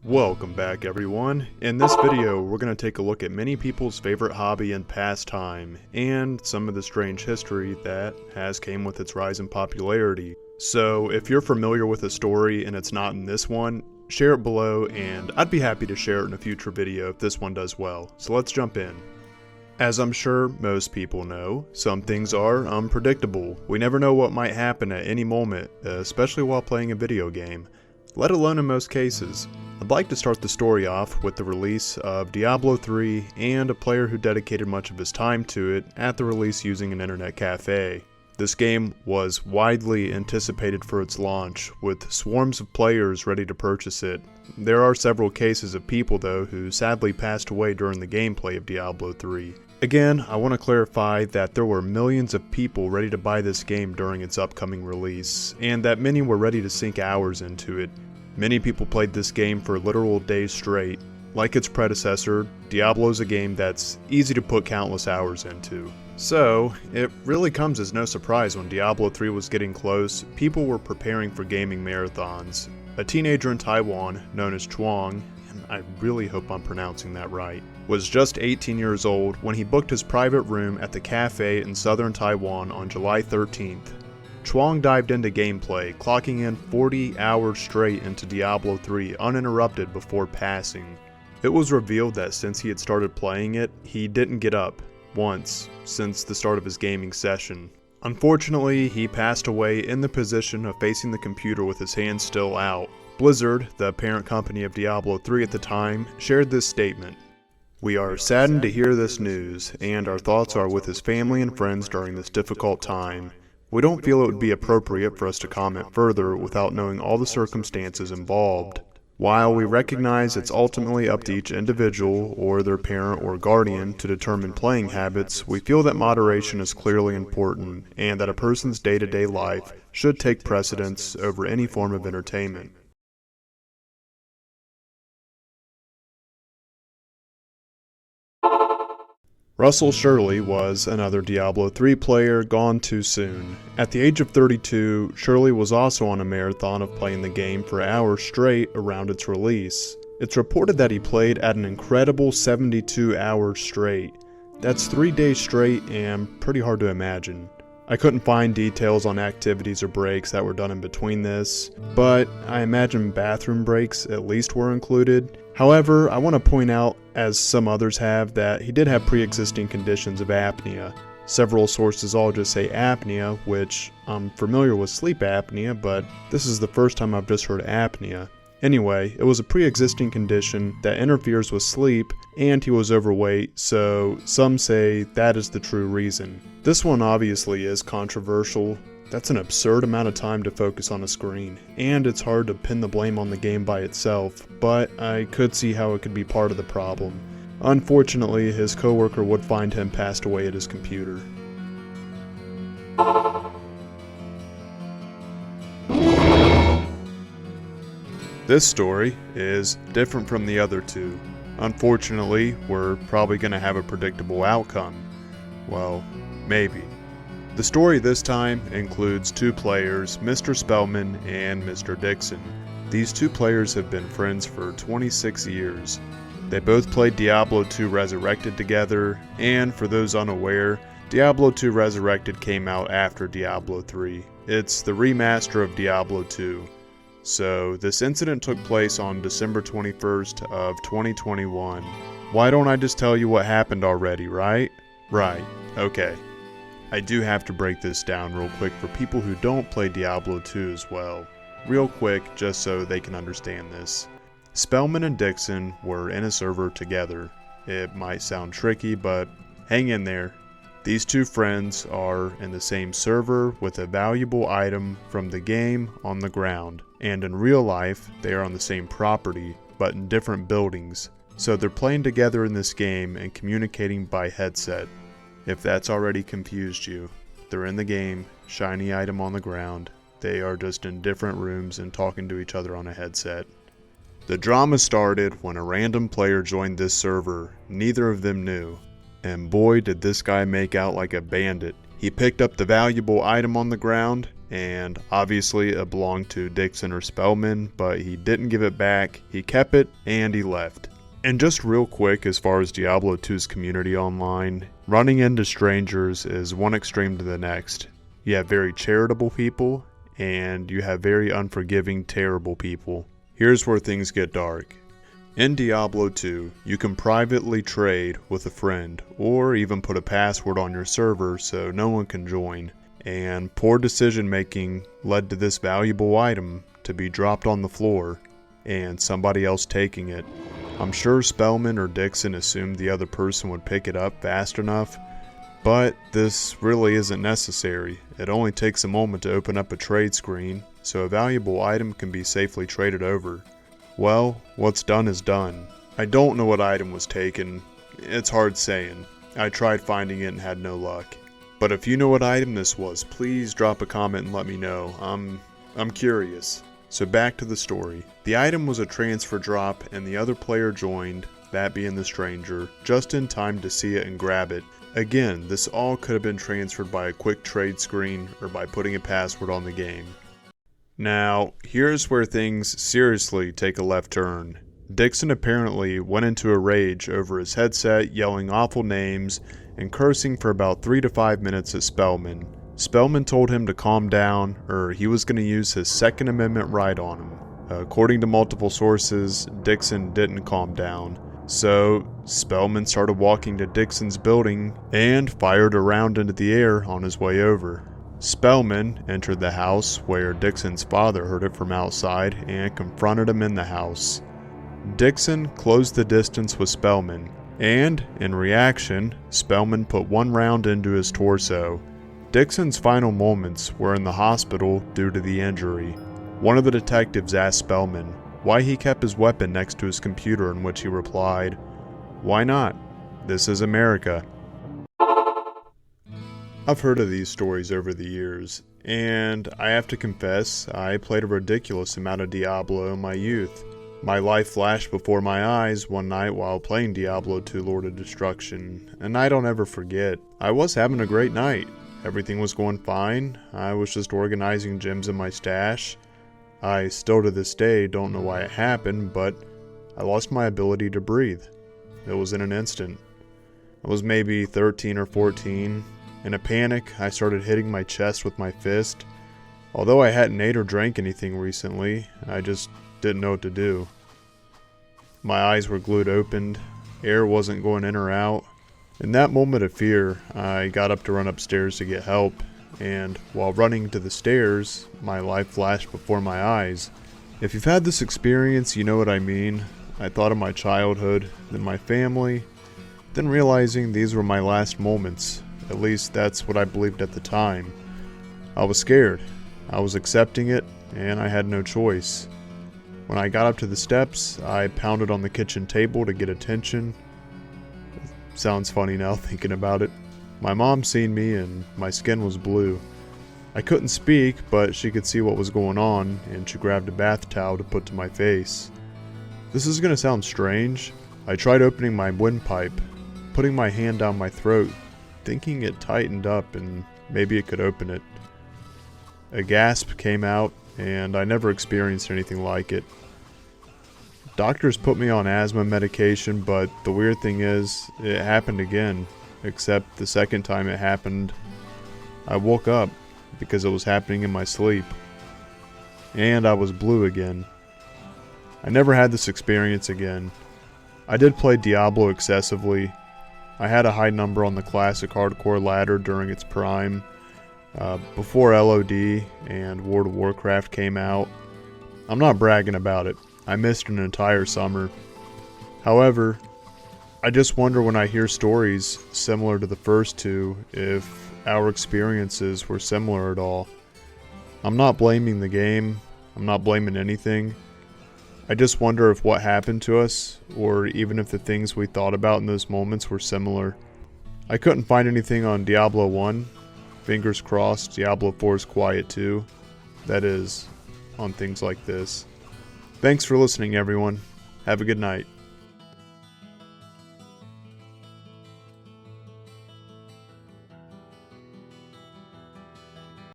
Welcome back everyone. In this video we're going to take a look at many people's favorite hobby and pastime, and some of the strange history that has came with its rise in popularity. So if you're familiar with a story and it's not in this one, share it below and I'd be happy to share it in a future video if this one does well. So let's jump in. As I'm sure most people know, some things are unpredictable. We never know what might happen at any moment, especially while playing a video game, let alone in most cases. I'd like to start the story off with the release of Diablo 3 and a player who dedicated much of his time to it at the release using an internet cafe. This game was widely anticipated for its launch, with swarms of players ready to purchase it. There are several cases of people though who sadly passed away during the gameplay of Diablo 3. Again, I want to clarify that there were millions of people ready to buy this game during its upcoming release, and that many were ready to sink hours into it. Many people played this game for literal days straight. Like its predecessor, Diablo's a game that's easy to put countless hours into. So, it really comes as no surprise when Diablo 3 was getting close, people were preparing for gaming marathons. A teenager in Taiwan, known as Chuang, and I really hope I'm pronouncing that right, was just 18 years old when he booked his private room at the cafe in southern Taiwan on July 13th. Chuang dived into gameplay, clocking in 40 hours straight into Diablo 3 uninterrupted before passing. It was revealed that since he had started playing it, he didn't get up once since the start of his gaming session. Unfortunately, he passed away in the position of facing the computer with his hands still out. Blizzard, the parent company of Diablo 3 at the time, shared this statement: "We are saddened to hear this news, and our thoughts are with his family and friends during this difficult time. We don't feel it would be appropriate for us to comment further without knowing all the circumstances involved. While we recognize it's ultimately up to each individual or their parent or guardian to determine playing habits, we feel that moderation is clearly important and that a person's day-to-day life should take precedence over any form of entertainment." Russell Shirley was another Diablo 3 player gone too soon. At the age of 32, Shirley was also on a marathon of playing the game for hours straight around its release. It's reported that he played at an incredible 72 hours straight. That's 3 days straight and pretty hard to imagine. I couldn't find details on activities or breaks that were done in between this, but I imagine bathroom breaks at least were included. However, I want to point out, as some others have, that he did have pre-existing conditions of apnea. Several sources all just say apnea, which I'm familiar with sleep apnea, but this is the first time I've just heard apnea. Anyway, it was a pre-existing condition that interferes with sleep, and he was overweight, so some say that is the true reason. This one obviously is controversial. That's an absurd amount of time to focus on a screen, and it's hard to pin the blame on the game by itself, but I could see how it could be part of the problem. Unfortunately, his coworker would find him passed away at his computer. This story is different from the other two. Unfortunately, we're probably going to have a predictable outcome. Well, maybe. The story this time includes two players, Mr. Spellman and Mr. Dixon. These two players have been friends for 26 years. They both played Diablo 2 Resurrected together, and for those unaware, Diablo 2 Resurrected came out after Diablo 3. It's the remaster of Diablo 2. So this incident took place on December 21st of 2021. Why don't I just tell you what happened already, right? Right, okay. I do have to break this down real quick for people who don't play Diablo 2 as well. Real quick, just so they can understand this. Spellman and Dixon were in a server together. It might sound tricky, but hang in there. These two friends are in the same server with a valuable item from the game on the ground, and in real life they are on the same property but in different buildings, so they're playing together in this game and communicating by headset. If that's already confused you, they're in the game, shiny item on the ground, they are just in different rooms and talking to each other on a headset. The drama started when a random player joined this server neither of them knew. And boy did this guy make out like a bandit. He picked up the valuable item on the ground and obviously it belonged to Dixon or Spellman, but he didn't give it back, he kept it, and he left. And just real quick, as far as Diablo 2's community online, running into strangers is one extreme to the next. You have very charitable people, and you have very unforgiving, terrible people. Here's where things get dark. In Diablo 2, you can privately trade with a friend, or even put a password on your server so no one can join. And poor decision making led to this valuable item to be dropped on the floor, and somebody else taking it. I'm sure Spellman or Dixon assumed the other person would pick it up fast enough, but this really isn't necessary. It only takes a moment to open up a trade screen, so a valuable item can be safely traded over. Well, what's done is done. I don't know what item was taken. It's hard saying. I tried finding it and had no luck. But if you know what item this was, please drop a comment and let me know. I'm curious. So back to the story. The item was a transfer drop and the other player joined, that being the stranger, just in time to see it and grab it. Again, this all could have been transferred by a quick trade screen or by putting a password on the game. Now, here's where things seriously take a left turn. Dixon apparently went into a rage over his headset, yelling awful names and cursing for about 3 to 5 minutes at Spellman. Spellman told him to calm down or he was going to use his Second Amendment right on him. According to multiple sources, Dixon didn't calm down. So, Spellman started walking to Dixon's building and fired a round into the air on his way over. Spellman entered the house where Dixon's father heard it from outside and confronted him in the house. Dixon closed the distance with Spellman, and in reaction, Spellman put one round into his torso. Dixon's final moments were in the hospital due to the injury. One of the detectives asked Spellman why he kept his weapon next to his computer, in which he replied, "Why not? This is America." I've heard of these stories over the years, and I have to confess, I played a ridiculous amount of Diablo in my youth. My life flashed before my eyes one night while playing Diablo 2 Lord of Destruction, and I don't ever forget. I was having a great night. Everything was going fine. I was just organizing gems in my stash. I still to this day don't know why it happened, but I lost my ability to breathe. It was in an instant. I was maybe 13 or 14. In a panic, I started hitting my chest with my fist. Although I hadn't ate or drank anything recently, I just didn't know what to do. My eyes were glued open, air wasn't going in or out. In that moment of fear, I got up to run upstairs to get help, and while running to the stairs, my life flashed before my eyes. If you've had this experience, you know what I mean. I thought of my childhood, then my family, then realizing these were my last moments. At least that's what I believed at the time. I was scared. I was accepting it, and I had no choice. When I got up to the steps, I pounded on the kitchen table to get attention. Sounds funny now thinking about it. My mom seen me and my skin was blue. I couldn't speak, but she could see what was going on, and she grabbed a bath towel to put to my face. This is gonna sound strange. I tried opening my windpipe, putting my hand down my throat, thinking it tightened up and maybe it could open it. A gasp came out, and I never experienced anything like it. Doctors put me on asthma medication, but the weird thing is, it happened again, except the second time it happened, I woke up because it was happening in my sleep. And I was blue again. I never had this experience again. I did play Diablo excessively. I had a high number on the classic hardcore ladder during its prime, before LOD and World of Warcraft came out. I'm not bragging about it. I missed an entire summer. However, I just wonder when I hear stories similar to the first two if our experiences were similar at all. I'm not blaming the game. I'm not blaming anything. I just wonder if what happened to us, or even if the things we thought about in those moments were similar. I couldn't find anything on Diablo 1. Fingers crossed Diablo 4 is quiet too. That is, on things like this. Thanks for listening, everyone. Have a good night.